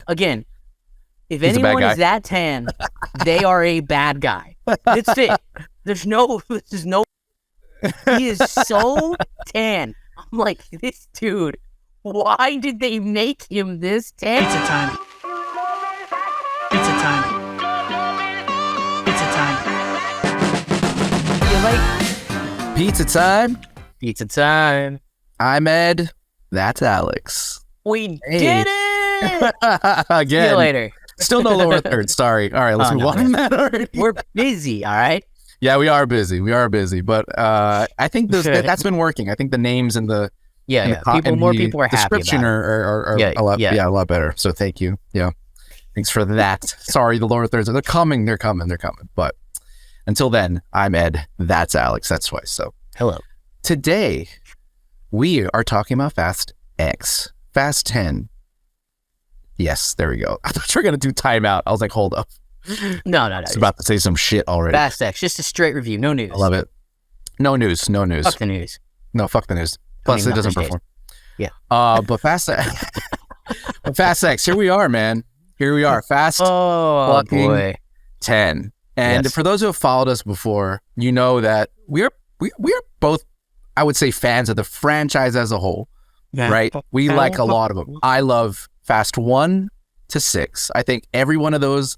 again, if He's a bad anyone guy. is that tan, they are a bad guy. That's it. There's no. He is so tan. I'm like, this dude. Why did they make him this tan? Pizza time. Pizza time. Pizza time. You like Pizza time. pizza time? I'm Ed. That's Alex. We Hey. did it. Again. See you later. Still no lower third. Sorry. All right, let's move on. no. That already. We're busy. All right. Yeah, we are busy. But I think that's been working. I think the names and the Yeah. and More the people are happy description about it. are Yeah, a lot, yeah. a lot better. So thank you. Yeah, thanks for that. Sorry, the lower thirds. They're coming. But until then, I'm Ed. That's Alex. That's twice. So Hello. today we are talking about Fast X, Fast 10. Yes, there we go. I thought you were gonna do timeout. I was like, hold up. No. I was about to say some shit already. Fast X. Just a straight review. No news. I love it. No news. Fuck the news. No, fuck the news. Plus, even it doesn't understand. perform. Yeah. But Fast X. Here we are, man. Here we are. Fast Oh fucking boy. 10. And Yes. for those who have followed us before, you know that we're both, I would say, fans of the franchise as a whole, right? We like a lot of them. I love Fast 1 to 6. I think every one of those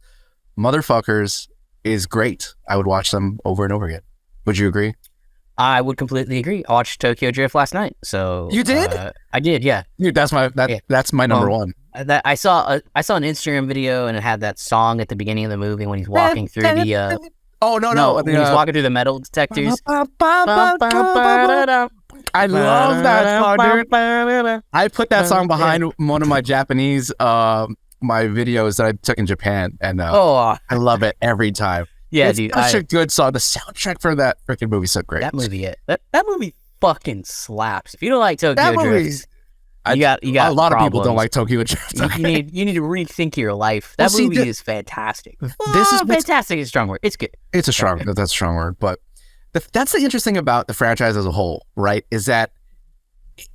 motherfuckers is great. I would watch them over and over again. Would you agree? I would completely agree. I watched Tokyo Drift last night. So You did? I did. Yeah. Dude, that's my number one. I saw an Instagram video and it had that song at the beginning of the movie when he's walking through the Oh no! when he's walking through the metal detectors. I love that song, dude. I put that song behind one of my Japanese my videos that I took in Japan, and Oh I love it every time. yeah, It's dude. such a good song. The soundtrack for that freaking movie is so great. That movie, that movie fucking slaps. If you don't like Tokyo That movie- Drift, you got a lot of people don't problems. like Tokyo Drift. You need to rethink your life. That Well, see, movie is fantastic. This is fantastic. Is a strong word. It's good. It's a strong, that's a strong word, but that's the interesting about the franchise as a whole, right? Is that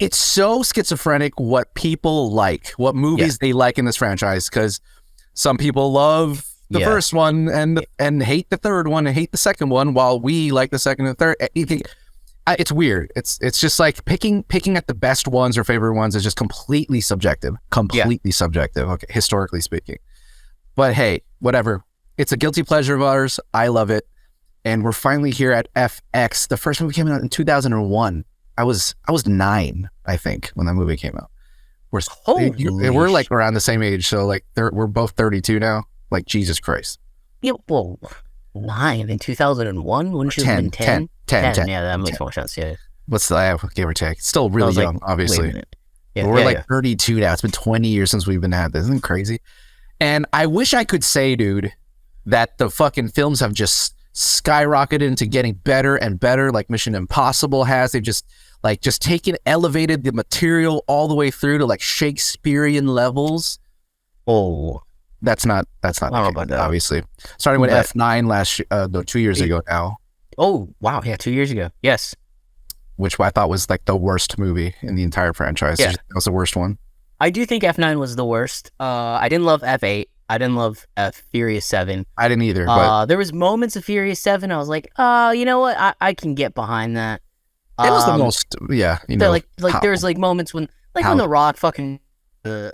it's so schizophrenic what people like, what movies they like in this franchise, because some people love the first one and hate the third one and hate the second one, while we like the second and third. It's weird. It's just like picking at the best ones or favorite ones is just completely subjective. Subjective. Okay, historically speaking. But hey, whatever. It's a guilty pleasure of ours. I love it. And we're finally here at FX. The first movie came out in 2001. I was 9, I think, when that movie came out. We're like around the same age, so like we're both 32 now. Like, Jesus Christ. Yeah, well, 9 in 2001. Wouldn't you have been 10? 10. Yeah, that makes more sense. Yeah. What's the give or take? Still really I was young, like, obviously. wait a minute. Yeah, But we're yeah, like 32 now. It's been 20 years since we've been at this. Isn't it crazy? And I wish I could say, dude, that the fucking films have just skyrocketed into getting better and better, like Mission Impossible has. They've just elevated the material all the way through to like Shakespearean levels. Oh, That's not I don't know about that. obviously. Starting with F9 2 years ago now, Oh, wow. Yeah, 2 years ago. Yes. which I thought was like the worst movie in the entire franchise. Yeah. That was the worst one. I do think F9 was the worst. I didn't love F8. I didn't love Furious 7. I didn't either, but There was moments of Furious 7. I was like, you know what? I can get behind that. it was the most, There's like moments when The Rock fucking the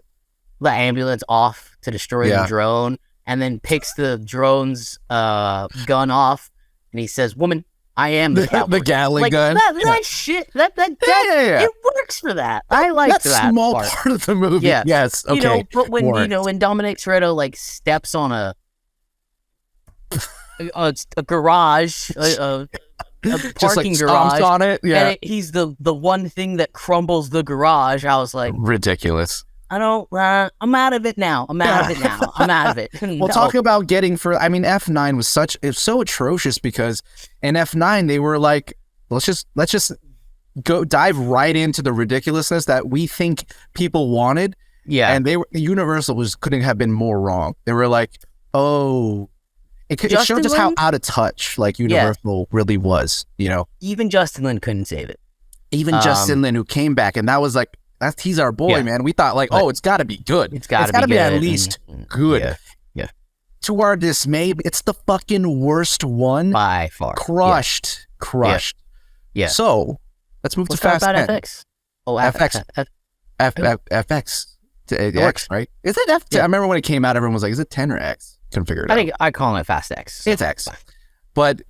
ambulance off to destroy the drone, and then picks the drone's gun off, and he says, "Woman, I am the cowboy." the Gatling Like, gun. that shit. That Yeah. it works for that. I like that that small part. part of the movie. Yeah. Yes. Okay. You know, but when Warrant. when Dominic Toretto like steps on a garage, a just parking like garage, stomps on it. Yeah. and he's the one thing that crumbles the garage. I was like, Ridiculous. I don't. I'm out of it now. I'm out of it. Well, No. talk about getting F9 was so atrocious, because in F9 they were like, let's just go dive right into the ridiculousness that we think people wanted. Yeah. And Universal couldn't have been more wrong. They were like, oh, it showed just how out of touch like Universal really was, you know. Even Justin Lin couldn't save it. Even Justin Lin, who came back, and that was like he's our boy, man. We thought like, it's got to be good. It's got to be at least good. Yeah. To our dismay, it's the fucking worst one by far. Crushed. Yeah. So let's move to Fast 10. FX. Oh, FX. FX. X, right? Is it F? Yeah. I remember when it came out, everyone was like, "Is it 10 or X?" Couldn't figure it out. I think I call it Fast X. It's X, but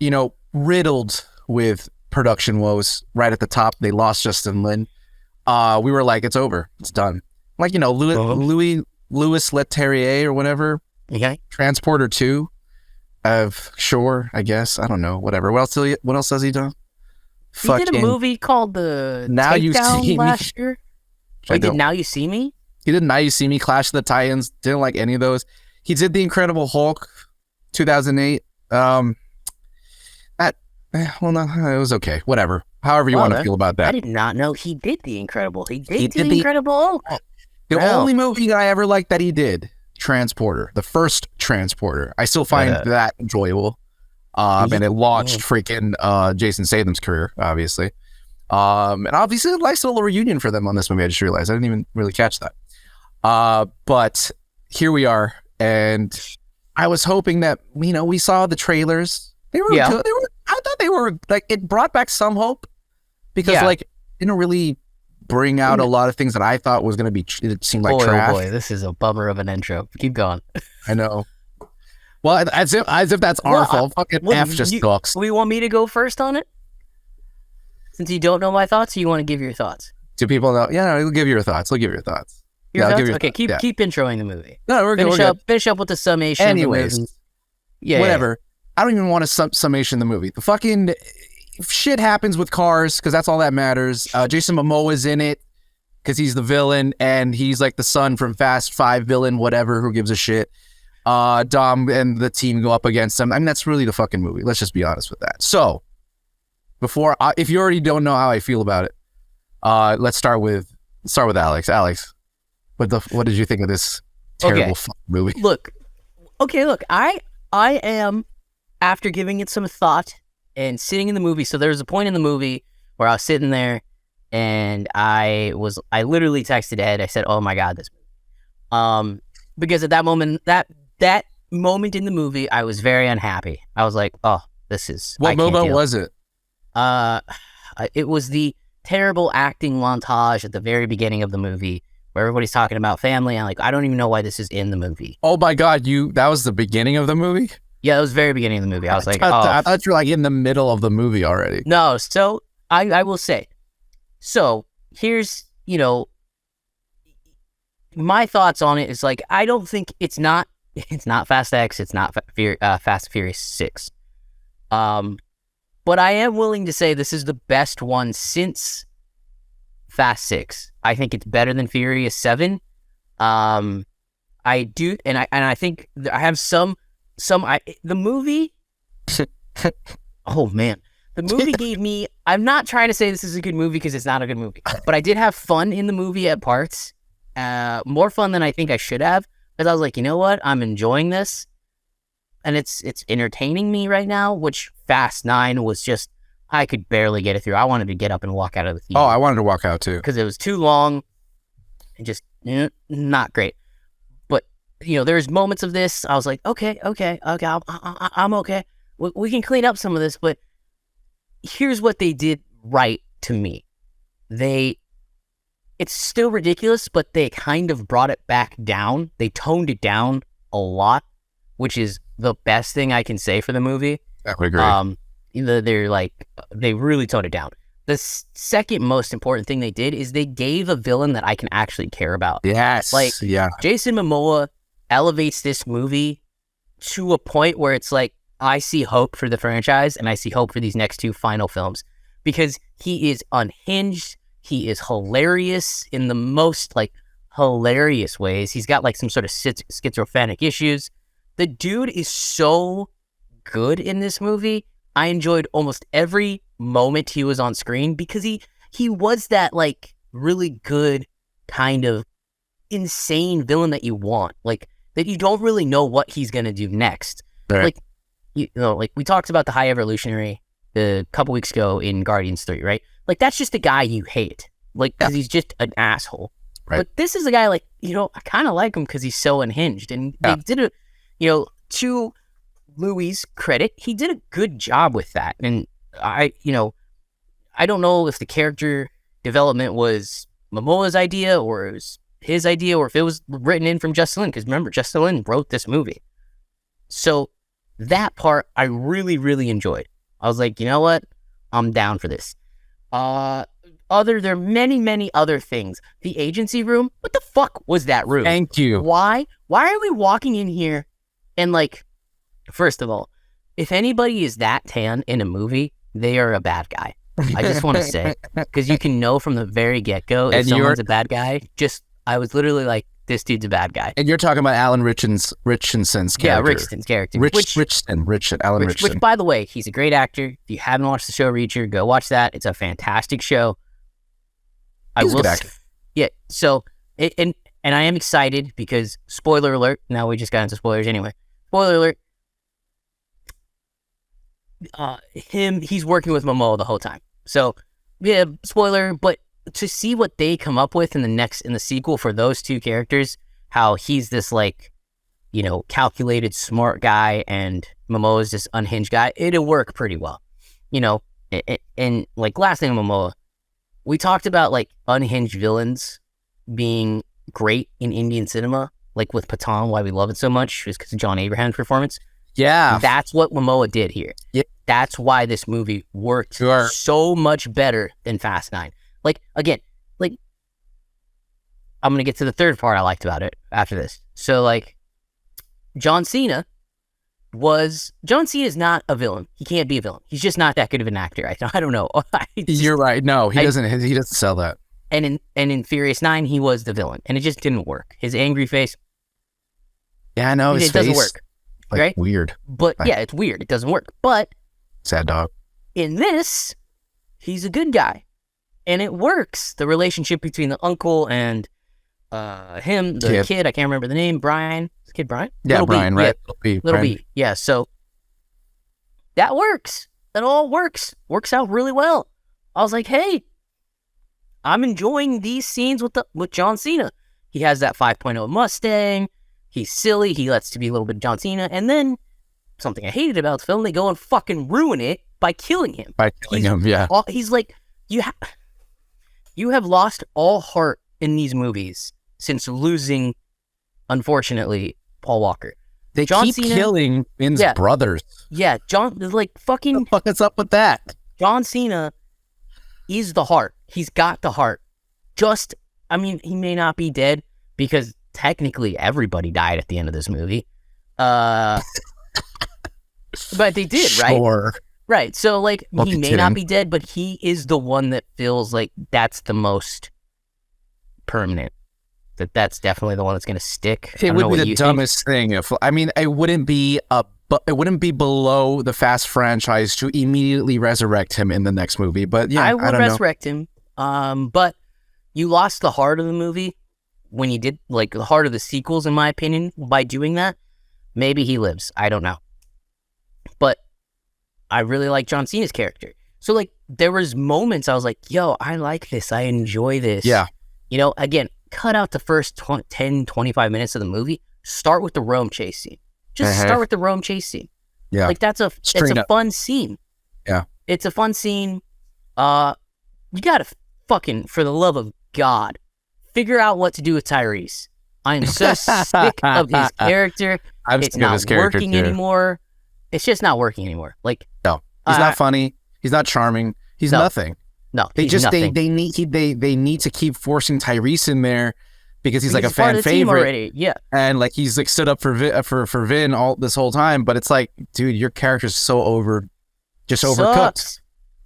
riddled with production woes. Right at the top, they lost Justin Lin. We were like, "It's over. It's done." Like Louis Leterrier or whatever. Okay. Transporter 2. Sure, I guess. I don't know. Whatever. What else has he done? He did a movie called The Now You See Me last year. He did Now You See Me? He did Now You See Me, Clash of the Titans. Didn't like any of those. He did The Incredible Hulk, 2008. It was okay. Whatever. However you want to feel about that. I did not know he did The Incredible. He did The Incredible Hulk. The only movie I ever liked that he did, Transporter, the first Transporter. I still find that enjoyable. And it launched freaking Jason Statham's career, obviously. And obviously a nice little reunion for them on this movie. I just realized I didn't even really catch that. But here we are, and I was hoping that we saw the trailers. They were good. I thought they were like, it brought back some hope because like it didn't really bring out a lot of things that I thought was going to be. It seemed like trash. Oh boy, this is a bummer of an intro. Keep going. I know. Well, as if that's our fault. Fucking F just sucks. We want me to go first on it, since you don't know my thoughts. Or you want to give your thoughts? Do people know? Yeah, we'll give you your thoughts. We'll give you your thoughts. Okay, keep introing the movie. No, we're good. Finish up with the summation. Anyways, of the movie. Whatever. I don't even want a summation of the movie. The fucking shit happens with cars because that's all that matters. Jason Mamoa is in it because he's the villain and he's like the son from Fast 5 villain, whatever. Who gives a shit? Dom and the team go up against him. I mean, that's really the fucking movie. Let's just be honest with that. So, if you already don't know how I feel about it, let's start with Alex. Alex, what did you think of this terrible movie? Look, I am, after giving it some thought and sitting in the movie. So there was a point in the movie where I was sitting there and I literally texted Ed. I said, "Oh my God, this movie." Because at that moment, that moment in the movie, I was very unhappy. I was like, "Oh, this is..." What moment was it? It was the terrible acting montage at the very beginning of the movie where everybody's talking about family. I'm like, I don't even know why this is in the movie. Oh my God, that was the beginning of the movie? Yeah, it was the very beginning of the movie. I was like, I thought you were like in the middle of the movie already. No, so I will say, so here's, my thoughts on it is like, I don't think it's not Fast X, it's not Fast and Furious 6. But I am willing to say this is the best one since Fast 6. I think it's better than Furious 7. I do, and I think I have the movie. Oh man, the movie gave me. I'm not trying to say this is a good movie because it's not a good movie, but I did have fun in the movie at parts. More fun than I think I should have, because I was like, you know what, I'm enjoying this, and it's entertaining me right now. Which Fast 9 was just, I could barely get it through. I wanted to get up and walk out of the theater. Oh, I wanted to walk out too because it was too long and just not great. But there's moments of this. I was like, okay, I'm okay. We can clean up some of this. But here's what they did right to me. It's still ridiculous, but they kind of brought it back down. They toned it down a lot, which is the best thing I can say for the movie. I would agree. They really toned it down. The second most important thing they did is they gave a villain that I can actually care about. Yes. Jason Mamoa elevates this movie to a point where it's like, I see hope for the franchise and I see hope for these next 2 final films, because he is unhinged. He is hilarious in the most hilarious ways. He's got some sort of schizophrenic issues. The dude is so good in this movie. I enjoyed almost every moment he was on screen because he was that really good kind of insane villain that you want, that you don't really know what he's gonna do next. Right. We talked about the High Evolutionary a couple weeks ago in Guardians 3, right? That's just a guy you hate. like because he's just an asshole. Right. But this is a guy like, I kind of like him because he's so unhinged, and they did it. To Louis' credit, he did a good job with that, and I don't know if the character development was Momoa's idea or it was his idea or if it was written in from Justin Lin, because remember, Justin Lin wrote this movie. So that part I really, really enjoyed. I was like, you know what? I'm down for this. There are many, many other things. The agency room, what the fuck was that room? Thank you. Why are we walking in here and like, first of all, if anybody is that tan in a movie, they are a bad guy. I just want to say, because you can know from the very get-go if someone's a bad guy. I was literally like, this dude's a bad guy. And you're talking about Alan Richardson's character. Yeah, Richardson's character. Alan Richardson. Which, by the way, he's a great actor. If you haven't watched the show Reacher, go watch that. It's a fantastic show. He's a good actor. Yeah, so, and I am excited because, spoiler alert, now we just got into spoilers anyway. Spoiler alert. He's working with Momoa the whole time. So, yeah, spoiler, but to see what they come up with in the sequel for those two characters, how he's this like, calculated, smart guy and Momoa's this unhinged guy, it'll work pretty well. And like last thing on Momoa, we talked about like unhinged villains being great in Indian cinema, like with Pathan, why we love it so much is because of John Abraham's performance. Yeah. That's what Momoa did here. Yep. That's why this movie worked so much better than Fast 9. Like, again, like, I'm going to get to the third part I liked about it after this. So, like, John Cena is not a villain. He can't be a villain. He's just not that good of an actor. I don't know. You're right. No, he doesn't sell that. And in Furious 9, he was the villain, and it just didn't work. His angry face. Yeah, I know. His it face doesn't work. Like, right? Weird. But yeah, it's weird. It doesn't work. But sad dog. In this, he's a good guy. And it works. The relationship between the uncle and him, the kid, I can't remember the name, Brian. Is the kid Brian? Yeah, Little Brian, B. right? Yeah. Little B. Yeah, so that works. That all works. Works out really well. I was like, hey, I'm enjoying these scenes with John Cena. He has that 5.0 Mustang. He's silly. He lets to be a little bit John Cena. And then something I hated about the film, they go and fucking ruin it by killing him. He's like, you have lost all heart in these movies since losing, unfortunately, Paul Walker. They keep killing Finn's brothers. Yeah, John, like fucking... What the fuck is up with that? John Cena is the heart. He's got the heart. He may not be dead because technically everybody died at the end of this movie. But they did, right? Sure. Right. So, like, he may not be dead, but he is the one that feels like that's the most permanent. That's definitely the one that's going to stick. It would be the dumbest thing. It wouldn't be below the Fast franchise to immediately resurrect him in the next movie. But yeah, I would resurrect him. But you lost the heart of the movie when you did, like, the heart of the sequels, in my opinion, by doing that. Maybe he lives. I don't know. But I really like John Cena's character. So, like, there was moments I was like, yo, I like this. I enjoy this. Yeah. Again, cut out the first 10, 25 minutes of the movie. Start with the Rome chase scene. Just start with the Rome chase scene. Yeah. Like, it's a fun scene. Yeah. It's a fun scene. You gotta fucking, for the love of God, figure out what to do with Tyrese. I am so sick of his character. It's not working anymore. It's just not working anymore. Like, no, he's not funny. He's not charming. He's nothing. No, they need to keep forcing Tyrese in there because he's like a fan favorite already. Yeah, and like he's like stood up for Vin all this whole time. But it's like, dude, your character's so overcooked.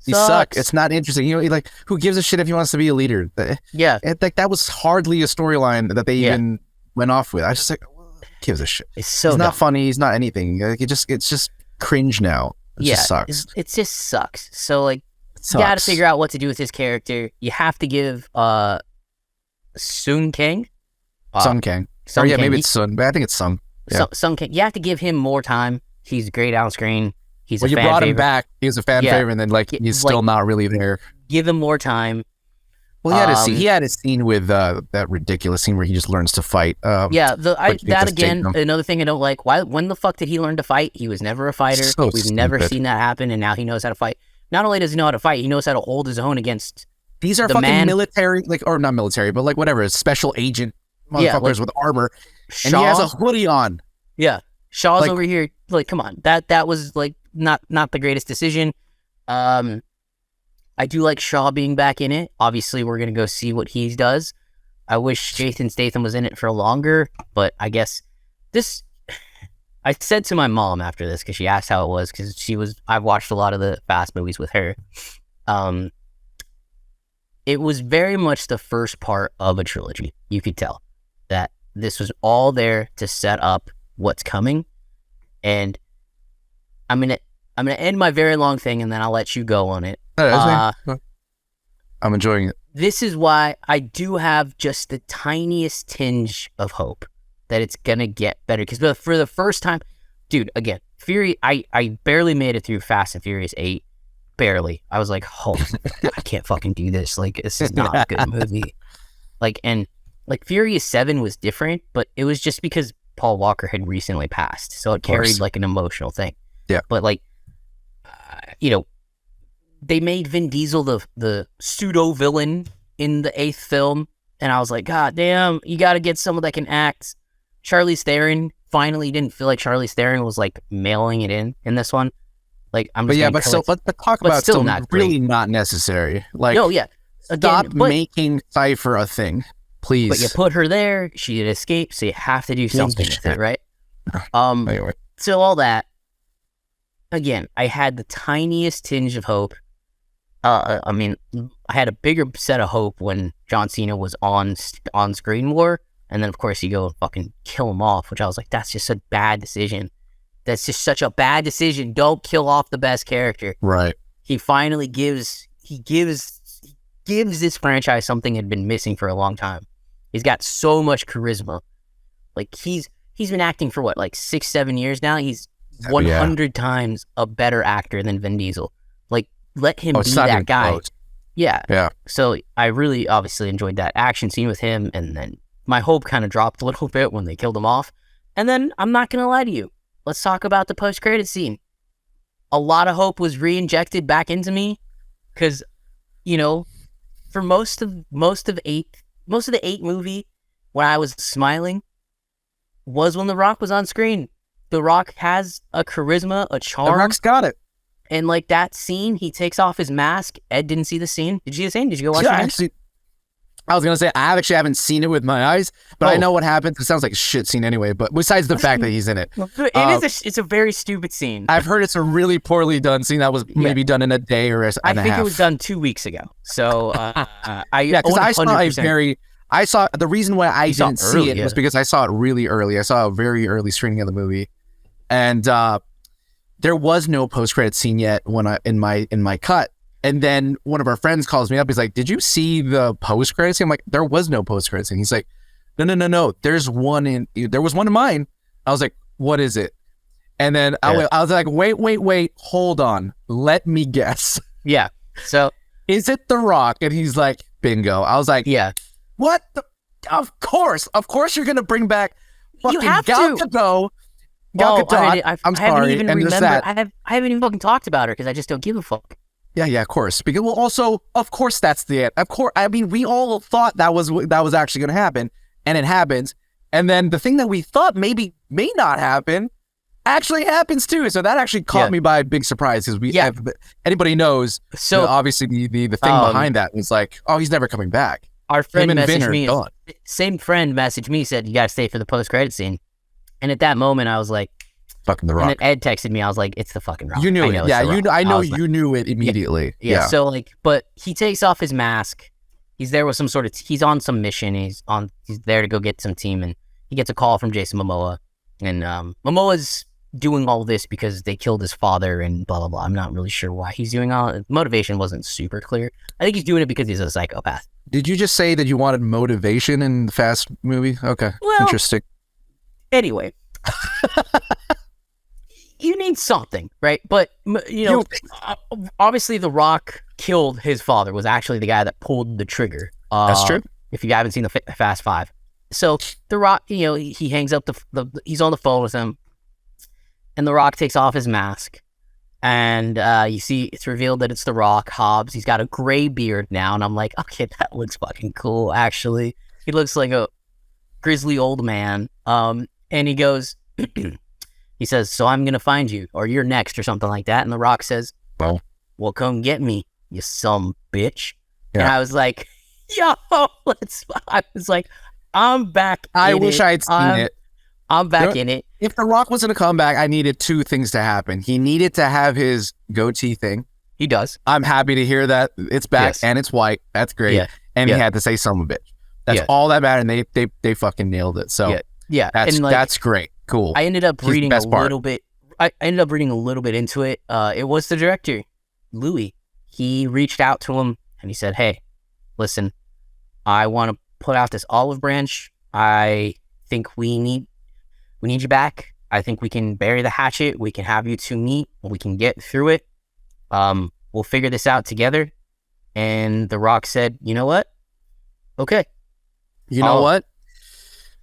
He sucks. It's not interesting. Like, who gives a shit if he wants to be a leader? Yeah, like that was hardly a storyline that they even went off with. I was just like, who gives a shit? It's so he's dumb. not funny. He's not anything. Like, it's just cringe now. It just sucks. It just sucks. So like, you got to figure out what to do with his character. You have to give Sun Kang. Sun Kang. Maybe it's Sun, but I think it's Sun. Yeah. Sun Kang. You have to give him more time. He's great on screen. He's a fan favorite. You brought him back. He was a fan favorite, and then like he's still not really there. Give him more time. Well, he had a scene with that ridiculous scene where he just learns to fight. That again, another thing I don't like. Why? When the fuck did he learn to fight? He was never a fighter. So We've stupid. never seen that happen, and now he knows how to fight. Not only does he know how to fight, he knows how to hold his own against. These are fucking military, or not military, but whatever, special agent motherfuckers with armor, and he has a hoodie on. Yeah, Shaw's over here. Come on, that was not the greatest decision. I do like Shaw being back in it. Obviously, we're going to go see what he does. I wish Jason Statham was in it for longer, but I guess this... I said to my mom after this, because she asked how it was, because I've watched a lot of the Fast movies with her. It was very much the first part of a trilogy. You could tell that this was all there to set up what's coming. And I'm gonna end my very long thing, and then I'll let you go on it. I'm enjoying it. This is why I do have just the tiniest tinge of hope that it's gonna get better. Because for the first time, dude, again, Fury, I barely made it through Fast and Furious 8. Barely. I was like, oh, I can't fucking do this. This is not a good movie. Furious 7 was different, but it was just because Paul Walker had recently passed, so it carried an emotional thing. Yeah. But they made Vin Diesel the pseudo villain in the 8th film, and I was like, God damn, you got to get someone that can act. Charlize Theron finally didn't feel like Charlize Theron was mailing it in this one. But talk about still not really not necessary. Stop making Cypher a thing, please. But you put her there, she had escaped, so you have to do something with it, right? Anyway. So all that. Again, I had the tiniest tinge of hope. I had a bigger set of hope when John Cena was on screen more, and then of course you go and fucking kill him off, which I was like, that's just a bad decision. That's just such a bad decision. Don't kill off the best character. Right. He finally gives this franchise something had been missing for a long time. He's got so much charisma. He's been acting for 6-7 years now. He's 100 times a better actor than Vin Diesel. Let him be that guy. Close. Yeah. Yeah. So I really obviously enjoyed that action scene with him, and then my hope kind of dropped a little bit when they killed him off. And then I'm not gonna lie to you. Let's talk about the post-credit scene. A lot of hope was re-injected back into me, because, for most of the 8 movie, when I was smiling, was when The Rock was on screen. The Rock has a charisma, a charm. The Rock's got it. And that scene, he takes off his mask. Ed didn't see the scene. Did you see the scene? Did you go watch it? Actually, I was gonna say I actually haven't seen it with my eyes, but I know what happens. It sounds like a shit scene anyway. But besides the fact that he's in it, it's a very stupid scene. I've heard it's a really poorly done scene that was maybe done in a day or a half. I think it was done 2 weeks ago. So because I saw the reason why I didn't see it was because I saw it really early. I saw a very early screening of the movie, and there was no post-credit scene yet when in my cut. And then one of our friends calls me up. He's like, "Did you see the post-credit scene?" I'm like, "There was no post-credit scene." He's like, No. There was one in mine. I was like, "What is it?" And then I was like, wait, hold on. Let me guess. Yeah. So is it The Rock? And he's like, bingo. I was like, yeah. What? Of course you're gonna bring back fucking Gal Gadot. I'm sorry. I haven't even fucking talked about her because I just don't give a fuck. Yeah, of course. Because of course that's the end. Of course, I mean, we all thought that was actually going to happen, and it happens. And then the thing that we thought may not happen actually happens too. So that actually caught me by a big surprise because anybody knows. So obviously the thing behind that was like, oh, he's never coming back. Our friend messaged me. Same friend messaged me, said you got to stay for the post-credit scene. And at that moment, I was like, fucking The Rock. And then Ed texted me. I was like, it's the fucking Rock. You knew it. Yeah, I know you knew it immediately. Yeah. So but he takes off his mask. He's there with some sort of, he's on some mission. He's there to go get some team, and he gets a call from Jason Mamoa. And Momoa's doing all this because they killed his father and blah, blah, blah. I'm not really sure why he's doing all it. Motivation wasn't super clear. I think he's doing it because he's a psychopath. Did you just say that you wanted motivation in the Fast movie? Okay. Well, interesting. Anyway. You need something, right? But, obviously The Rock killed his father, was actually the guy that pulled the trigger, That's true. If you haven't seen the Fast Five. So The Rock, he hangs up he's on the phone with him, and The Rock takes off his mask, and you see it's revealed that it's The Rock, Hobbs. He's got a gray beard now, and I'm like, okay, that looks fucking cool, actually. He looks like a grizzly old man. And he goes, he says, so I'm going to find you, or you're next, or something like that. And The Rock says, well, come get me, you some bitch. Yeah. And I was like, yo, I was like, I'm back in it. I wish I'd seen it. I'm back in it. If The Rock was going to come back, I needed two things to happen. He needed to have his goatee thing. He does. I'm happy to hear that it's back and it's white. That's great. Yeah. And he had to say son of a bitch. That's all that mattered, and they fucking nailed it. So that's great. Cool. I ended up reading a little bit. I ended up reading a little bit into it. It was the director, Louis. He reached out to him and he said, "Hey, listen, I want to put out this olive branch. I think we need you back. I think we can bury the hatchet. We can have you two meet. We can get through it. We'll figure this out together." And The Rock said, "You know what? Okay. You know what?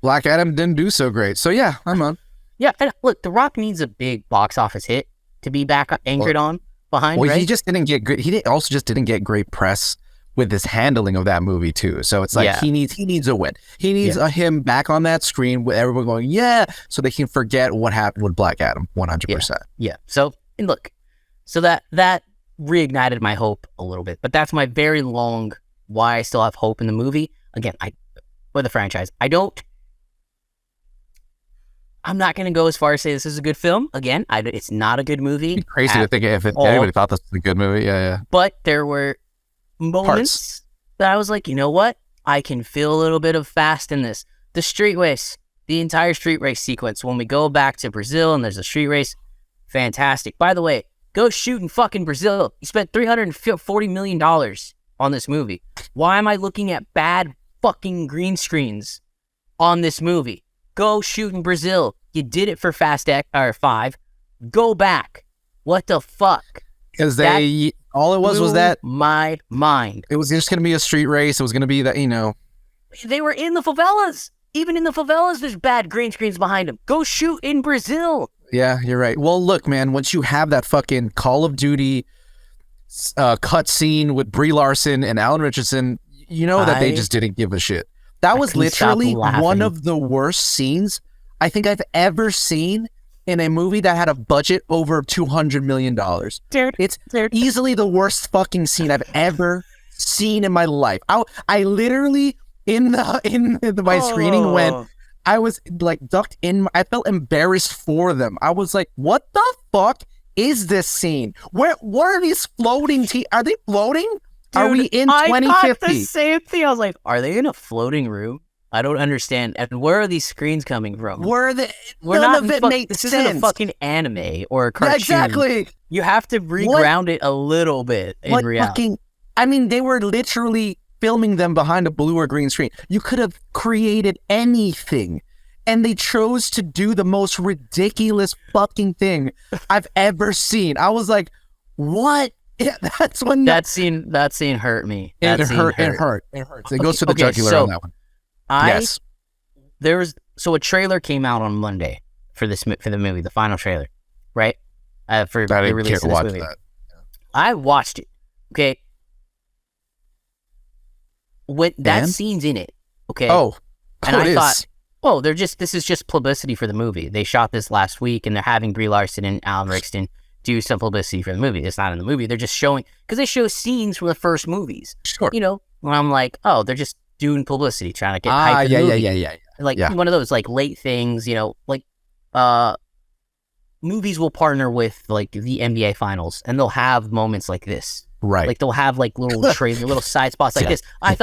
Black Adam didn't do so great. So yeah, I'm on." Yeah, and look, The Rock needs a big box office hit to be back anchored on behind. Well, right? he just didn't get good. Also just didn't get great press with his handling of that movie too. So it's like he needs a win. He needs him back on that screen with everyone going so they can forget what happened with Black Adam 100%. Yeah. So and look, so that reignited my hope a little bit, but that's my very long why I still have hope in the movie. Again, with the franchise, I'm not going to go as far as say this is a good film. Again, it's not a good movie. It'd be crazy to think if anybody thought this was a good movie. Yeah. But there were moments that I was like, you know what? I can feel a little bit of fast in this. The street race, the entire street race sequence. When we go back to Brazil and there's a street race, fantastic. By the way, go shoot in fucking Brazil. You spent $340 million on this movie. Why am I looking at bad fucking green screens on this movie? Go shoot in Brazil. You did it for Fast 5. Go back. What the fuck? Because all it was that my mind. It was just going to be a street race. It was going to be that, They were in the favelas. Even in the favelas, there's bad green screens behind them. Go shoot in Brazil. Yeah, you're right. Well, look, man, once you have that fucking Call of Duty cut scene with Brie Larson and Alan Richardson, that they just didn't give a shit. That was literally one of the worst scenes I think I've ever seen in a movie that had a budget over $200 million. Dude, it's easily the worst fucking scene I've ever seen in my life. I literally in my screening when I was like ducked in, I felt embarrassed for them. I was like, what the fuck is this scene? What are these floating are they floating? Dude, are we in 2050? I thought the same thing. I was like, are they in a floating room? I don't understand. And where are these screens coming from? None of it makes sense. This isn't a fucking anime or a cartoon. Yeah, exactly. You have to reground it a little bit in reality. They were literally filming them behind a blue or green screen. You could have created anything. And they chose to do the most ridiculous fucking thing I've ever seen. I was like, what? Yeah, that's when that scene hurt me. It hurts. It goes to the jugular on that one. Yes. So a trailer came out on Monday for the movie, the final trailer, right? For the release of this movie. That. I watched it. Okay. That scene's in it. Okay. And I thought, this is just publicity for the movie. They shot this last week, and they're having Brie Larson and Alan Rickson do some publicity for the movie. It's not in the movie. They're just showing, because they show scenes from the first movies. Sure. When I'm like, they're just doing publicity, trying to get hype. Yeah. Like one of those like late things, movies will partner with like the NBA finals, and they'll have moments like this. Right. Like they'll have like little little side spots like this. I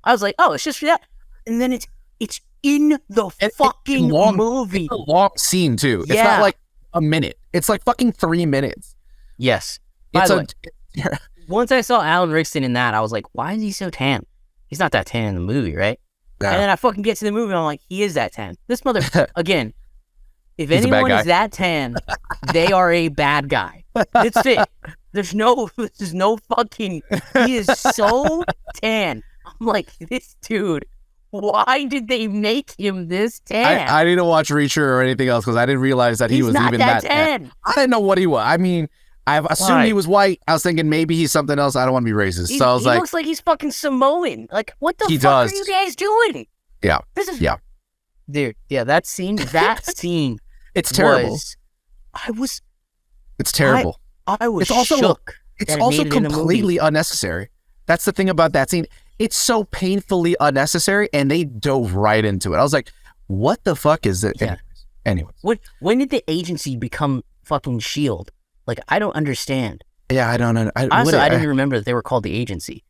was like, it's just for that. And then it's in the fucking movie. It's a long scene too. Yeah. It's not like a minute. It's like fucking 3 minutes. Yes. By the way, once I saw Alan Rickson in that, I was like, why is he so tan? He's not that tan in the movie, right? No. And then I fucking get to the movie and I'm like, he is that tan. This mother, again, if anyone is that tan, they are a bad guy. That's it. There's no fucking, he is so tan. I'm I'm like, this dude, why did they make him this tan? I didn't watch Reacher or anything else because I didn't realize that he was not even that tan. I didn't know what he was. I mean, I assumed he was white. I was thinking maybe he's something else. I don't want to be racist. So I was he looks like he's fucking Samoan. Like, what the fuck does. are you guys doing? Yeah. Dude, yeah, that scene, it's terrible. It's terrible. I was also shook. It's also completely unnecessary. That's the thing about that scene. It's so painfully unnecessary, and they dove right into it. I was like, what the fuck is it? Yeah. Anyways. When did the agency become fucking S.H.I.E.L.D.? Like, I don't understand. Yeah, I don't know. Honestly, I didn't remember that they were called the agency.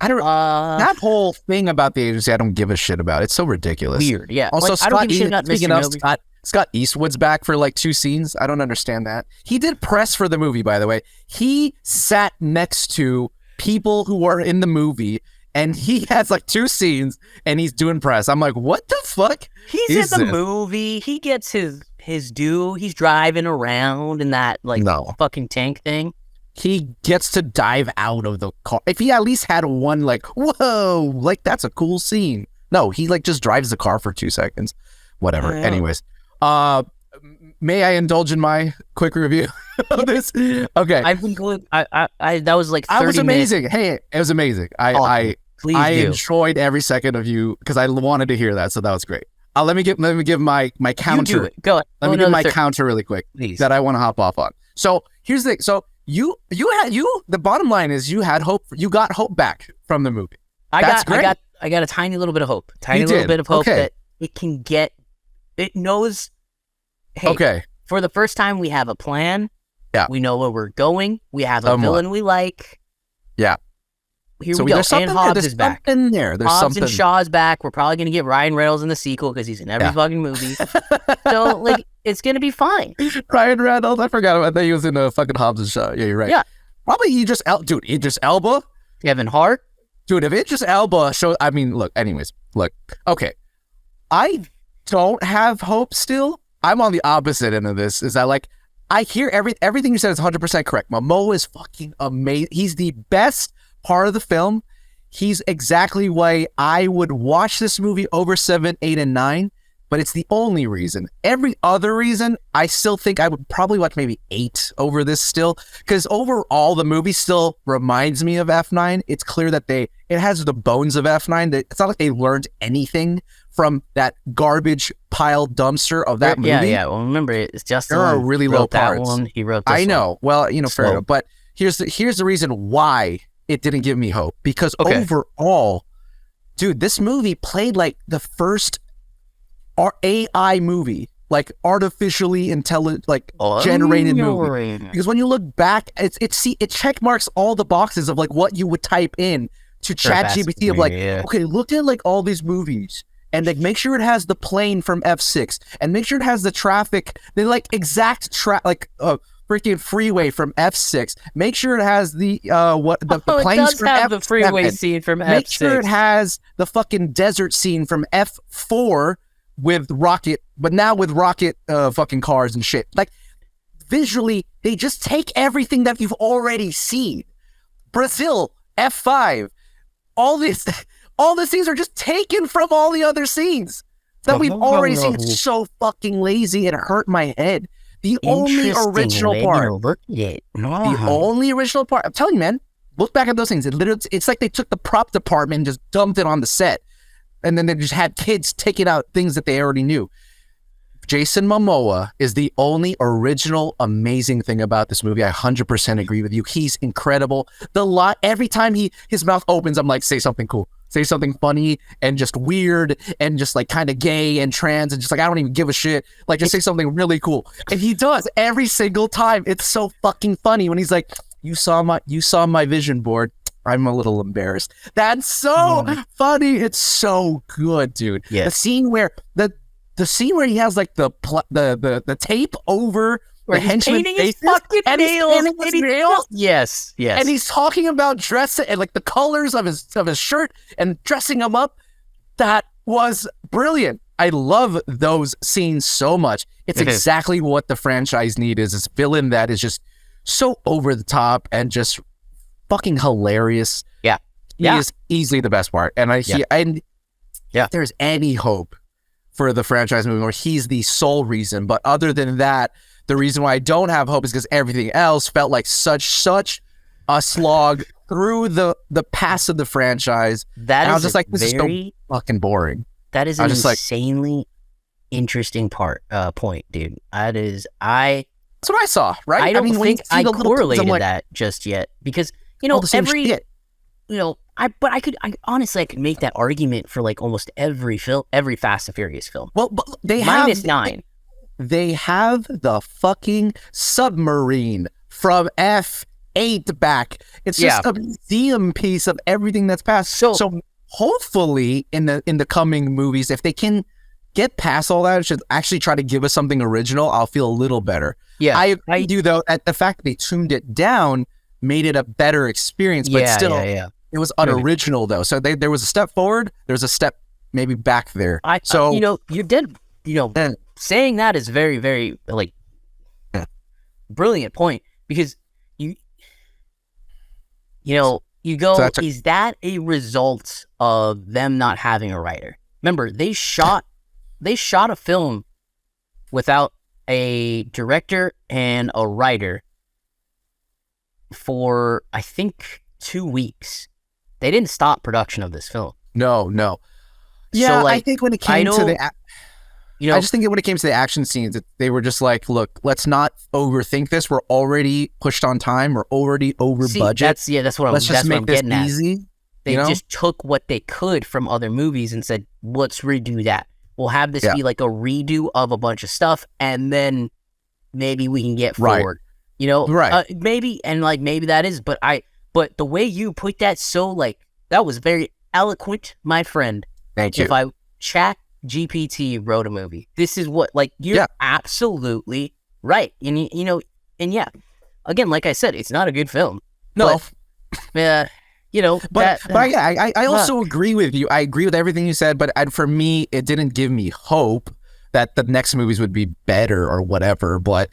I don't. That whole thing about the agency, I don't give a shit about. It's so ridiculous. Weird, yeah. Also, like, I don't give a shit about speaking Mr. of Noble. Scott Eastwood's back for like 2 scenes. I don't understand that. He did press for the movie, by the way. He sat next to people who were in the movie, and he has like 2 scenes, and he's doing press. I'm like, what the fuck? He's in the movie. He gets his due. He's driving around in that fucking tank thing. He gets to dive out of the car. If he at least had one like, whoa, like that's a cool scene. No, he like just drives the car for 2 seconds. Whatever. Anyways, may I indulge in my quick review of this? Okay. I've been going. I that was like 30 I was amazing. minutes. Hey, it was amazing. I enjoyed every second of you because I wanted to hear that, so that was great. Let me give my counter. You do it. Go. Let me give my counter really quick, please. That I want to hop off on. So here's the thing. So the bottom line is you had hope. You got hope back from the movie. I got a tiny little bit of hope. Little bit of hope that it can get. It knows. Hey, okay. For the first time, we have a plan. Yeah. We know where we're going. We have a villain we like. Yeah. Here we go. And Hobbs is back. There's Hobbs something. and Shaw's back. We're probably going to get Ryan Reynolds in the sequel because he's in every fucking movie. So, like, it's going to be fine. Ryan Reynolds? I forgot about that. He was in the fucking Hobbs and Shaw. Yeah, you're right. Yeah. Probably Idris Elba. Kevin Hart. Dude, if Idris Elba shows... I mean, look, okay. I don't have hope still. I'm on the opposite end of this. Is that, like, I hear everything you said is 100% correct. Momoa is fucking amazing. He's the best part of the film. He's exactly why I would watch this movie over 7, 8, and 9, but it's the only reason. Every other reason, I still think I would probably watch maybe 8 over this still, because overall the movie still reminds me of F9. It's clear that it has the bones of F9. It's not like they learned anything from that garbage pile dumpster of that movie. Yeah. Well, remember, it's just there are really low parts. That one. He wrote this I know. one. Well, fair enough. But here's the reason why it didn't give me hope. Because overall, dude, this movie played like the first AI movie, like artificially intelligent, like generated movie. Because when you look back, it check marks all the boxes of like what you would type in to ChatGPT of like, okay, look at like all these movies. And like, make sure it has the plane from F6, and make sure it has the traffic, the like exact freaking freeway from F6. Make sure it has the planes from F7. The freeway scene from F6. Make sure it has the fucking desert scene from F4 with rocket, but now with rocket fucking cars and shit. Like visually, they just take everything that you've already seen. Brazil, F5, all the scenes are just taken from all the other scenes that we've already seen. It's so fucking lazy. It hurt my head. The only original part. The only original part. I'm telling you, man. Look back at those things. It's like they took the prop department and just dumped it on the set, and then they just had kids taking out things that they already knew. Jason Mamoa is the only original amazing thing about this movie. I 100% agree with you. He's incredible. Every time his mouth opens, I'm like, say something cool. Say something funny and just weird and just like kind of gay and trans and just like, I don't even give a shit. Like just say something really cool. And he does every single time. It's so fucking funny when he's like, you saw my vision board. I'm a little embarrassed. That's so funny. It's so good, dude. Yes. The scene where he has like the tape over where the henchman's his fucking nails. Yes. And he's talking about dressing and like the colors of his shirt and dressing him up. That was brilliant. I love those scenes so much. It's exactly what the franchise needs, is this villain that is just so over the top and just fucking hilarious. Yeah. He easily the best part. And if there's any hope for the franchise moving, where he's the sole reason. But other than that, the reason why I don't have hope is because everything else felt like such a slog through the past of the franchise. That and is I was just like, this is so fucking boring. That is an insanely interesting point, dude. That's what I saw, right? I don't think I correlated that just yet, because I honestly I could make that argument for like almost every Fast and Furious film. Well, but they minus 9. They have the fucking submarine from F8 back. It's just a museum piece of everything that's passed. So hopefully in the coming movies, if they can get past all that, it should actually try to give us something original, I'll feel a little better. Yeah, I agree with you though, at the fact that they tuned it down made it a better experience, but it was unoriginal though. So there was a step forward, there was a step maybe back there. Saying that is very, very brilliant point, because you go, is that a result of them not having a writer? Remember, they shot a film without a director and a writer for, I think, 2 weeks. They didn't stop production of this film. No. Yeah, so, I think when it came to the... I just think when it came to the action scenes, they were just like, look, let's not overthink this. We're already pushed on time. We're already over budget. That's what let's just make this easy. They just took what they could from other movies and said, let's redo that. We'll have this be like a redo of a bunch of stuff, and then maybe we can get forward. Maybe that is, but the way you put that, that was very eloquent, my friend. Thank you. If Chat GPT wrote a movie, this is what, you're absolutely right. And again, like I said, it's not a good film. No. But, I also agree with you. I agree with everything you said, but for me, it didn't give me hope that the next movies would be better or whatever. But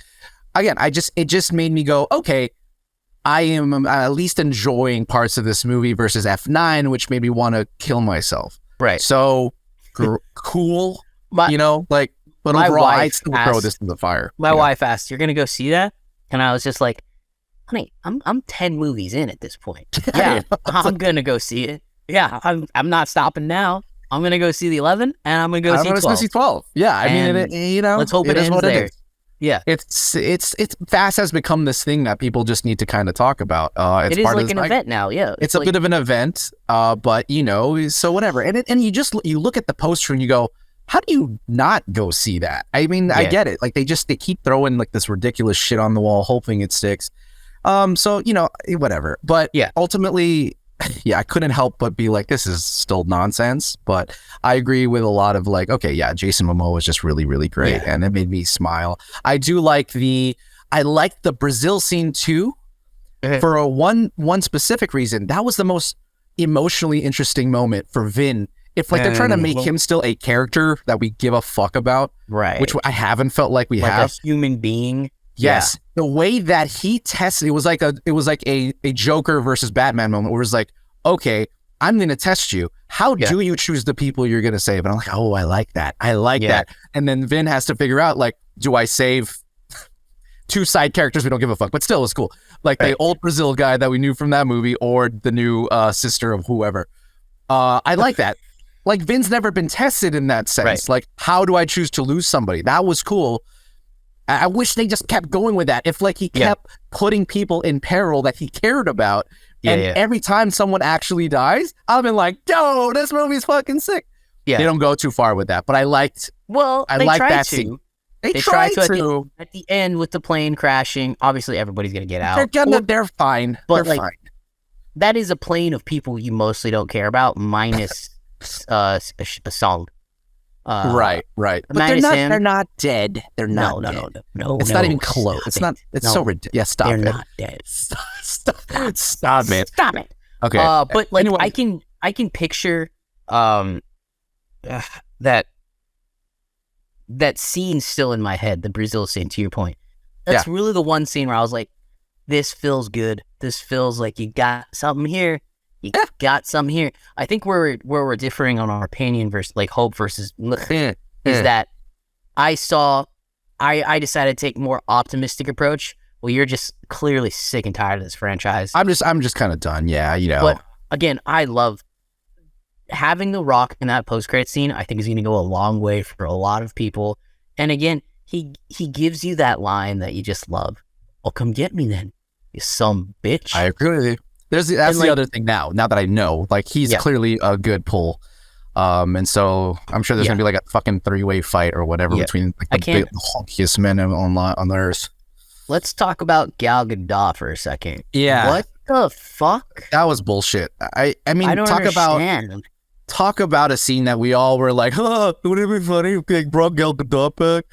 again, it just made me go, okay, I am at least enjoying parts of this movie versus F9, which made me want to kill myself. Right. So cool, but overall, I'd still throw this in the fire. My wife asked, "You're gonna go see that?" And I was just like, "Honey, I'm 10 movies in at this point. Yeah, I'm gonna go see it. Yeah, I'm not stopping now. I'm gonna go see the 11, and I'm gonna go see 12. Yeah, I mean, let's hope it ends there. Yeah, it's Fast has become this thing that people just need to kind of talk about. It's it is like an event now. Yeah, it's a bit of an event. But so whatever. And you look at the poster and you go, how do you not go see that? I mean, I get it. Like they keep throwing like this ridiculous shit on the wall, hoping it sticks. So whatever. But ultimately, I couldn't help but be like, this is still nonsense. But I agree with a lot of Jason Mamoa was just really, really great, and it made me smile. I do like the Brazil scene too, for a one specific reason. That was the most emotionally interesting moment for Vin. If they're trying to make him still a character that we give a fuck about, right? Which I haven't felt like we have. A human being. Yes, the way that he tested it was like a Joker versus Batman moment, where it was like, okay, I'm going to test you. How do you choose the people you're going to save? And I'm like, oh, I like that. That. And then Vin has to figure out, do I save 2 side characters we don't give a fuck, but still it's cool. The old Brazil guy that we knew from that movie, or the new sister of whoever. I like that. Vin's never been tested in that sense. Right. How do I choose to lose somebody? That was cool. I wish they just kept going with that. If he kept putting people in peril that he cared about, every time someone actually dies, I've been like, "Yo, this movie's fucking sick." Yeah, they don't go too far with that, but I liked. Well, I liked that scene. They tried to at the end with the plane crashing. Obviously, everybody's gonna get out. They're fine. But they're fine. That is a plane of people you mostly don't care about, minus a song. Right. But they're not dead. They're not dead. No. It's not even close. It's not. It's so ridiculous. Yeah, stop it. They're not dead. Stop it. Stop it. Okay. But anyway. I can picture that scene still in my head, the Brazil scene. To your point, that's really the one scene where I was like, this feels good. This feels like you got something here. You got some here. I think where we're differing on our opinion versus like hope versus is that I decided to take more optimistic approach. Well, you're just clearly sick and tired of this franchise. I'm just kind of done. Yeah, But again, I love having The Rock in that post-credit scene. I think is going to go a long way for a lot of people. And again, he gives you that line that you just love. Oh, come get me then, you some bitch. I agree with you. That's the other thing now that I know, like he's clearly a good pull. And so I'm sure there's gonna be like a fucking 3-way fight or whatever between like the hulkiest men on the earth. Let's talk about Gal Gadot for a second. Yeah. What the fuck? That was bullshit. I mean, I don't understand. Talk about a scene that we all were like, oh, wouldn't it be funny if they brought Gal Gadot back?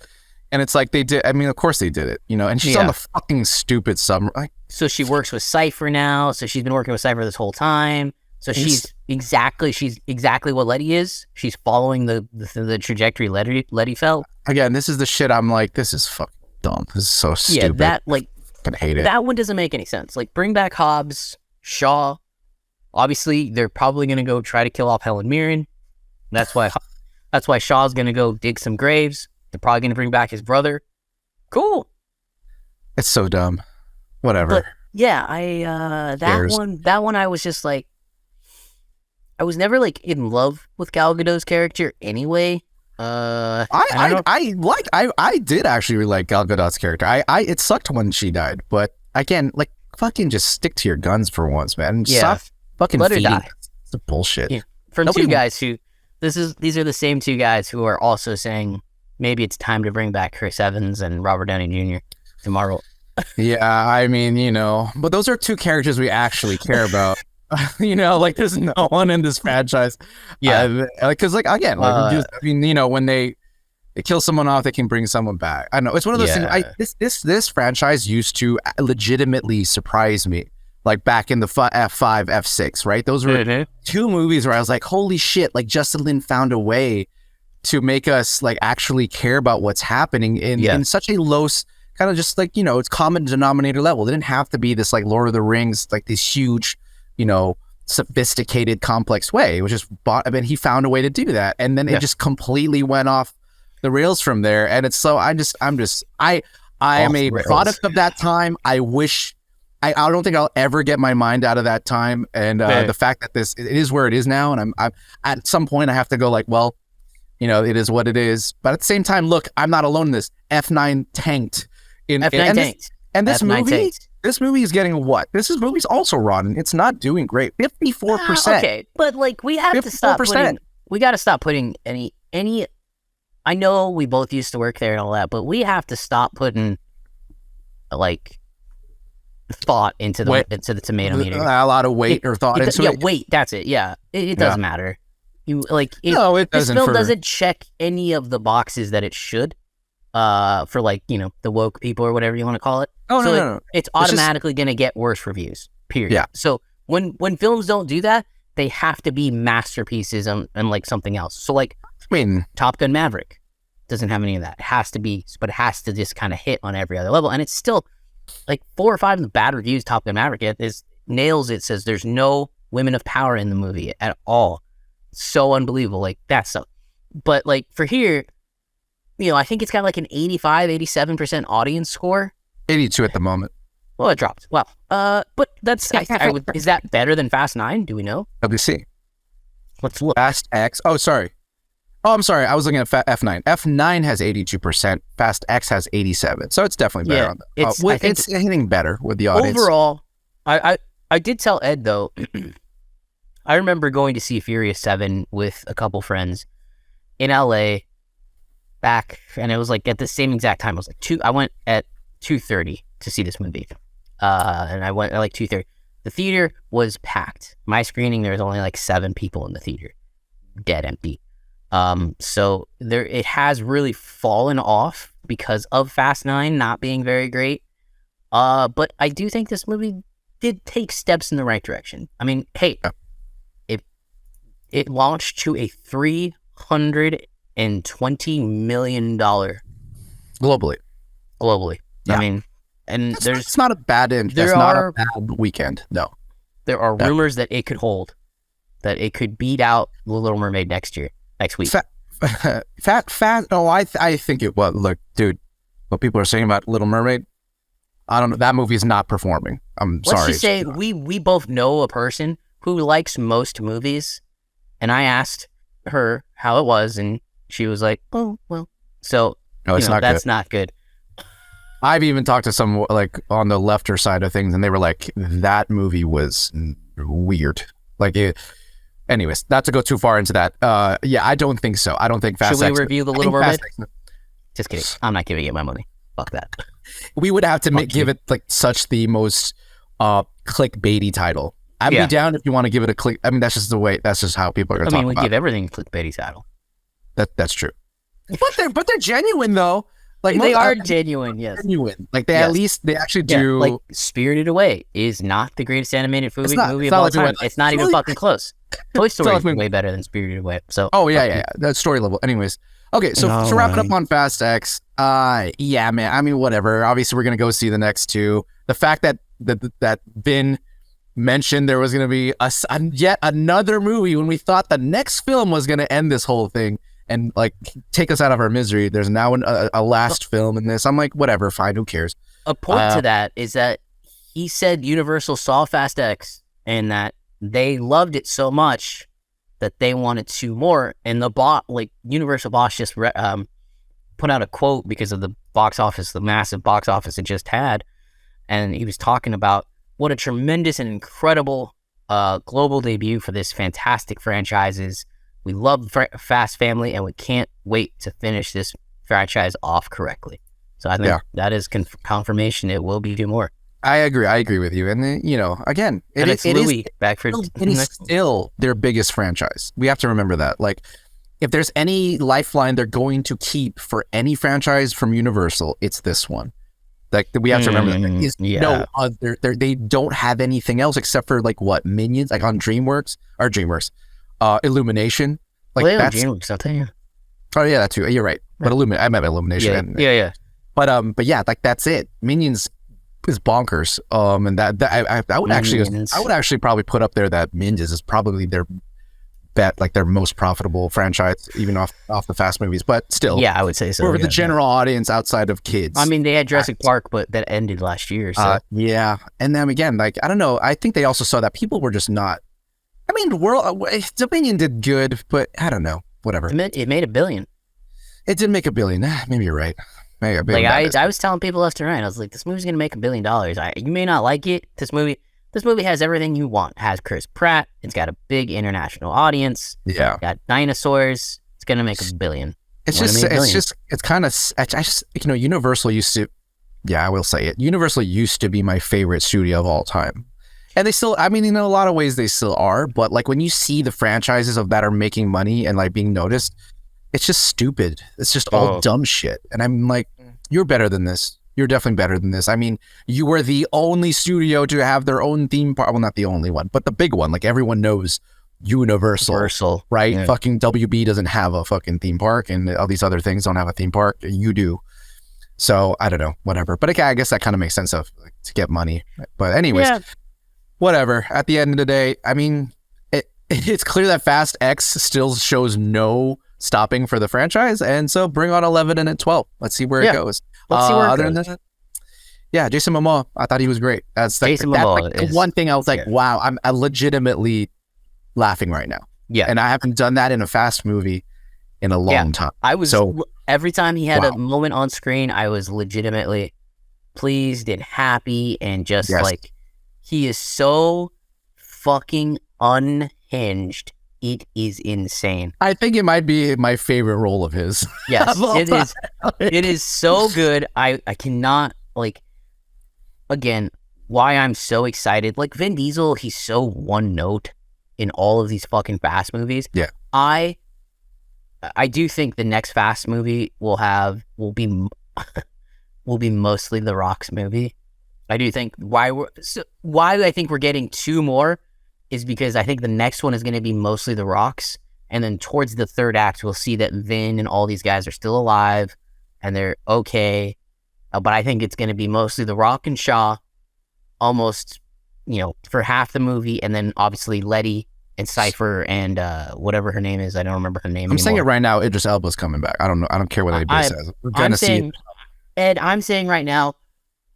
And it's like they did. I mean, of course they did it, and she's on the fucking stupid submarine. So she works with Cypher now. So she's been working with Cypher this whole time. So she's exactly what Letty is. She's following the trajectory Letty felt. Again, this is the shit. I'm like, this is fucking dumb. This is so stupid. Yeah, I hate it. That one doesn't make any sense. Like, bring back Hobbs, Shaw. Obviously, they're probably gonna go try to kill off Helen Mirren. That's why Shaw's gonna go dig some graves. They're probably going to bring back his brother. Cool. It's so dumb. Whatever. But yeah, that one I was just like, I was never like in love with Gal Gadot's character anyway. I did actually really like Gal Gadot's character. It sucked when she died, but again, like fucking just stick to your guns for once, man. Stop fucking let her die. It's the bullshit. Yeah. From two guys who these are the same two guys who are also saying maybe it's time to bring back Chris Evans and Robert Downey Jr. to Marvel. Yeah, I mean, but those are two characters we actually care about. Like there's no one in this franchise. Yeah, because again, when they kill someone off, they can bring someone back. I don't know. It's one of those things. This franchise used to legitimately surprise me. Like back in the F5, F6, right? Those were two movies where I was like, holy shit! Like Justin Lin found a way to make us like actually care about what's happening in such a low kind of just like, it's common denominator level. It didn't have to be this like Lord of the Rings, like this huge, sophisticated, complex way. It was just, he found a way to do that. And then it just completely went off the rails from there. And it's so, I am a product of that time. I wish, I don't think I'll ever get my mind out of that time. And the fact that it is where it is now. And I'm at some point I have to go like, well, it is what it is. But at the same time, look, I'm not alone in this. F9 tanked. This movie is getting what? This movie's also rotten. It's not doing great. 54%. Okay, but like we have to stop putting. We got to stop putting any. I know we both used to work there and all that, but we have to stop putting like thought into the tomato meter. A lot of weight or thought into it. Yeah, weight. That's it. Yeah, it doesn't matter. It doesn't. This film doesn't check any of the boxes that it should. For like, the woke people or whatever you want to call it. No. It's automatically going to get worse reviews, period. Yeah. So when films don't do that, they have to be masterpieces and like something else. So like, Top Gun Maverick doesn't have any of that. It has to be, but it has to just kind of hit on every other level. And it's still like 4 or 5 of the bad reviews Top Gun Maverick nails it, says there's no women of power in the movie at all. So unbelievable. Like that stuff. But like for here, I think it's got like an 85, 87% audience score. 82 at the moment. Well, it dropped. Wow. But that's, is that better than Fast 9? Do we know? WC. Let's look. Fast X. Oh, sorry. Oh, I'm sorry. I was looking at F9. F9 has 82%. Fast X has 87. So it's definitely better on that. It's hitting better with the audience. Overall, I did tell Ed, though, I remember going to see Furious 7 with a couple friends in LA back, and it was like at the same exact time. It was like I went at 2:30 to see this movie, and I went at like 2:30. The theater was packed. My screening, there was only like 7 people in the theater, dead empty. So it has really fallen off because of Fast 9 not being very great. But I do think this movie did take steps in the right direction. I mean, hey, it launched to a $320 million globally. Yeah. I mean, and it's not a bad end. That's not a bad weekend. No. There are rumors that it could hold, that it could beat out The Little Mermaid next week. I think it will. Look, dude, what people are saying about Little Mermaid, I don't know. That movie is not performing. I'm sorry. Let's just say we both know a person who likes most movies, and I asked her how it was, and she was like, "Oh, well." So that's not good. I've even talked to some like on the lefter side of things, and they were like, "That movie was weird." Like, anyways, not to go too far into that. Yeah, I don't think so. I don't think Fast X. Should we review The Little Mermaid? Just kidding. I'm not giving it my money. Fuck that. We would have to give it like such the most clickbaity title. I'd be down if you want to give it a click. I mean, that's just the way. That's just how people are going to talk about it. We give everything a clickbaity title. That's true. But they're genuine though. Like they are genuine, yes. Genuine. Like at least they actually do. Like Spirited Away is not the greatest animated movie of all time. It's not even fucking close. Toy Story is way better than Spirited Away. So yeah. That's story level. Anyways, okay. So to wrap it up on Fast X, yeah, man. I mean, whatever. Obviously, we're gonna go see the next two. The fact that Vin mentioned there was gonna be yet another movie when we thought the next film was gonna end this whole thing and like take us out of our misery. There's now a last film in this. I'm like, whatever, fine, who cares? A point to that is that he said Universal saw Fast X and that they loved it so much that they wanted 2 more. And the Universal boss just put out a quote because of the box office, the massive box office it just had. And he was talking about what a tremendous and incredible global debut for this fantastic franchise is. We love Fast Family, and we can't wait to finish this franchise off correctly. So I think that is confirmation it will be 2 more. I agree with you. And then, again, it is still their biggest franchise. We have to remember that. Like, if there's any lifeline they're going to keep for any franchise from Universal, it's this one. Like, we have to remember that. There is no other. They don't have anything else except for like what Minions, like on DreamWorks. Illumination, like that's DreamWorks, I'll tell you. Oh yeah, that too. You're right. But I meant Illumination. Yeah. But yeah, like that's it. Minions is bonkers. And that I would actually probably put up there that Minions is probably their most profitable franchise, even off the Fast movies. But still, yeah, I would say so. For the general audience outside of kids. I mean, they had Jurassic Park, but that ended last year. So yeah, and then again, like I don't know. I think they also saw that people were just not. I mean, Dominion did good, but I don't know. Whatever. It made $1 billion. It did make $1 billion. Maybe you're right. Maybe I was telling people left and right. I was like, this movie's gonna make $1 billion. You may not like it. This movie has everything you want. It has Chris Pratt. It's got a big international audience. Yeah. It's got dinosaurs. It's gonna make $1 billion. It's kind of Universal used to. Yeah, I will say it. Universal used to be my favorite studio of all time. And they still, I mean, in a lot of ways they still are, but like when you see the franchises that are making money and like being noticed, it's just stupid. It's just all dumb shit. And I'm like, you're better than this. You're definitely better than this. I mean, you were the only studio to have their own theme park. Well, not the only one, but the big one. Like everyone knows Universal, right? Yeah. Fucking WB doesn't have a fucking theme park, and all these other things don't have a theme park. You do. So I don't know, whatever. But okay, I guess that kind of makes sense to get money. But anyways. Yeah. Whatever. At the end of the day, I mean, it's clear that Fast X still shows no stopping for the franchise, and so bring on 11 and 12. Let's see where it goes. Let's see where it goes. Than that, Jason Mamoa, I thought he was great. That's Jason Mamoa. The one thing I was like, wow, I'm legitimately laughing right now. Yeah, and I haven't done that in a Fast movie in a long time. I was every time he had a moment on screen, I was legitimately pleased and happy, and just like. He is so fucking unhinged. It is insane. I think it might be my favorite role of his. Yes, it is. It is so good. I cannot, like, again, why I'm so excited. Like, Vin Diesel, he's so one note in all of these fucking Fast movies. Yeah. I do think the next Fast movie will be mostly The Rock's movie. I do think why I think we're getting 2 more is because I think the next one is going to be mostly The Rock's, and then towards the third act we'll see that Vin and all these guys are still alive and they're okay, but I think it's going to be mostly The Rock and Shaw, almost for half the movie, and then obviously Letty and Cypher and whatever her name is. I don't remember her name. I'm saying it right now. Idris Elba's coming back. I don't know. I don't care what anybody says. We're gonna see it. Ed, I'm saying right now,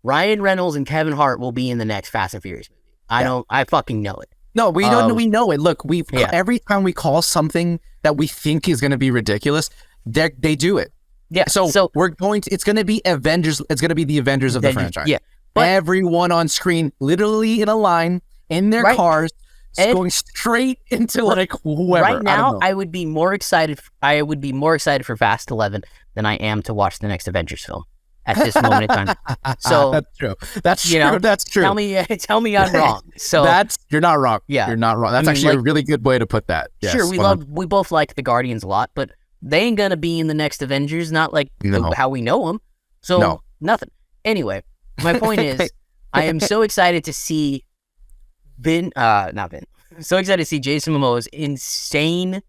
Ryan Reynolds and Kevin Hart will be in the next Fast and Furious movie. I fucking know it. No, we don't. We know it. Look, every time we call something that we think is going to be ridiculous, they do it. Yeah. So we're going to. It's going to be Avengers. It's going to be the Avengers of the franchise. Yeah. But everyone on screen, literally in a line in their cars, Ed, going straight into like whoever. Right now, I would be more excited. I would be more excited for Fast 11 than I am to watch the next Avengers film at this moment in time. So that's true. That's true. That's true. Tell me I'm wrong. So you're not wrong. Yeah, you're not wrong. That's actually a really good way to put that. Yes, sure, we both like the Guardians a lot, but they ain't gonna be in the next Avengers. Not like how we know them. So nothing. Anyway, my point is, I am so excited to see so excited to see Jason Momoa's insane,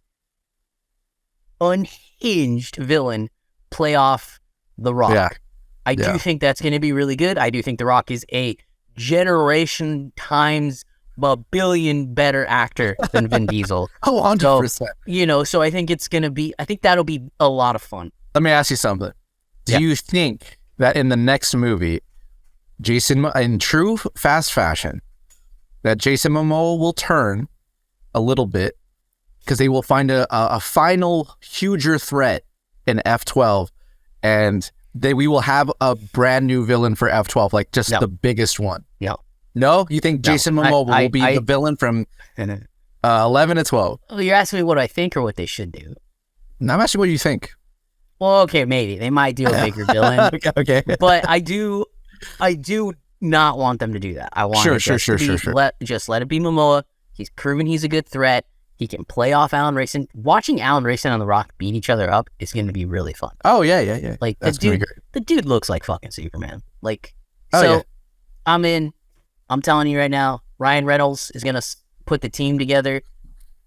unhinged villain play off The Rock. Yeah. I do think that's going to be really good. I do think The Rock is a generation times a billion better actor than Vin Diesel. 100%. So I think it's going to be, I think that'll be a lot of fun. Let me ask you something. Do you think that in the next movie, in true fast fashion, that Jason Momoa will turn a little bit because they will find a final huger threat in F12, and we will have a brand new villain for F12, like just the biggest one? Yeah. No? You think Jason Momoa will be the villain from 11 to 12? Well, you're asking me what I think or what they should do. No, I'm asking what you think. Well, okay, maybe. They might do a bigger villain. Okay. But I do not want them to do that. I want just let it be Momoa. He's proven he's a good threat. He can play off Alan Rickson. Watching Alan Rickson and The Rock beat each other up is going to be really fun. Oh yeah. Like the dude looks like fucking Superman. Like yeah. I'm in. I'm telling you right now, Ryan Reynolds is going to put the team together.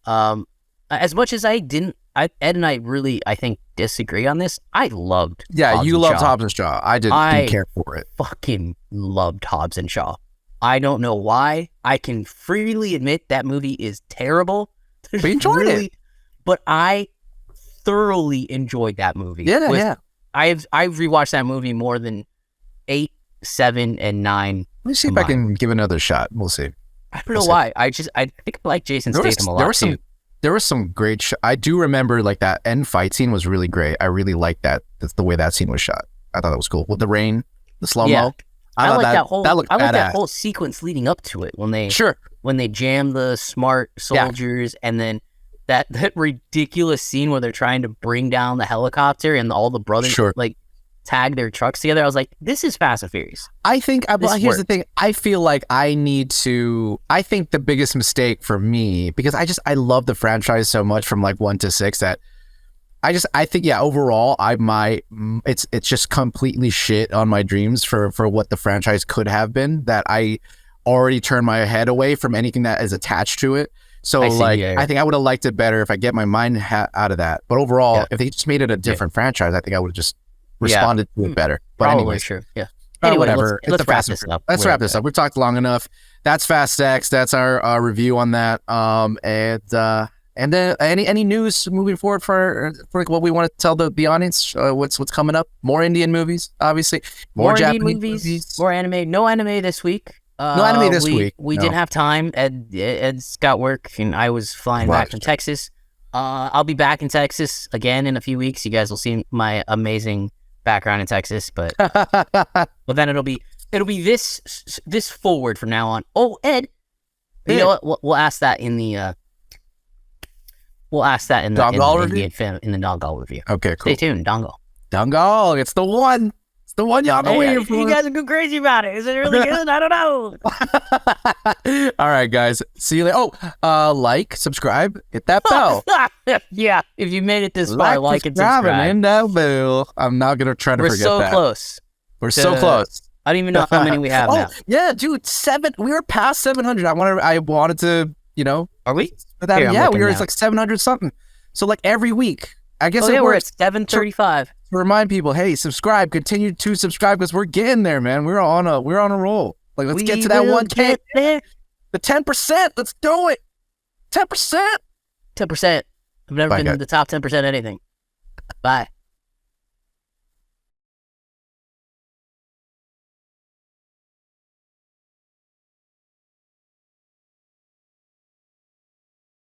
As much as Ed and I really, I think, disagree on this. I loved. Yeah, Hobbs you loved Hobbs and Shaw. I didn't care for it. Fucking loved Hobbs and Shaw. I don't know why. I can freely admit that movie is terrible. We enjoyed it, but I thoroughly enjoyed that movie. Yeah. I've rewatched that movie more than 8, 7, and 9. Let me see if I can give another shot. We'll see. I don't know why. I think I like Jason Statham a lot too. There was some great I do remember like that end fight scene was really great. I really liked that. That's the way that scene was shot. I thought that was cool. With the rain, the slow-mo. Yeah. I like that whole badass. sequence leading up to it when they jam the smart soldiers and then that ridiculous scene where they're trying to bring down the helicopter and all the brothers like tag their trucks together. I was like, this is Fast and Furious. I think here's the thing. I feel like I think the biggest mistake for me, because I love the franchise so much from like 1 to 6 that I think overall it's just completely shit on my dreams for what the franchise could have been, that I already turned my head away from anything that is attached to it. So I think I would have liked it better if I get my mind out of that. But overall, if they just made it a different franchise, I think I would have just responded to it better. But anyways, true. Yeah. Anyway, whatever. Let's wrap this up. Let's wrap this up. We've talked long enough. That's Fast X. That's our review on that. And then any news moving forward for what we want to tell the audience? What's coming up? More Indian movies, obviously. More Japanese movies. More anime. No anime this week. No anime this week. We didn't have time. Ed's got work, and I was flying back from Texas. I'll be back in Texas again in a few weeks. You guys will see my amazing background in Texas, but then it'll be this forward from now on. Oh, Ed, you know what? We'll ask that in the Dongal review. Okay, cool. Stay tuned, Dongal. It's the one. The one y'all know waiting for. You guys are go crazy about it. Is it really good? I don't know. All right, guys. See you later. Like, subscribe, hit that bell. Yeah, if you made it this far, like and subscribe. And that bell. I'm not gonna try to forget that. We're so close. We're so close. I don't even know how many we have now. Yeah, dude, 7. We were past 700. I wanted to, Are we? We were like 700 something. So like every week. I guess we're at 735. To remind people, hey, subscribe, continue to subscribe because we're getting there, man. We're on a roll. Like let's get to that 1K. The 10%. Let's do it. 10%. 10%. I've never been in the top 10% anything. Bye.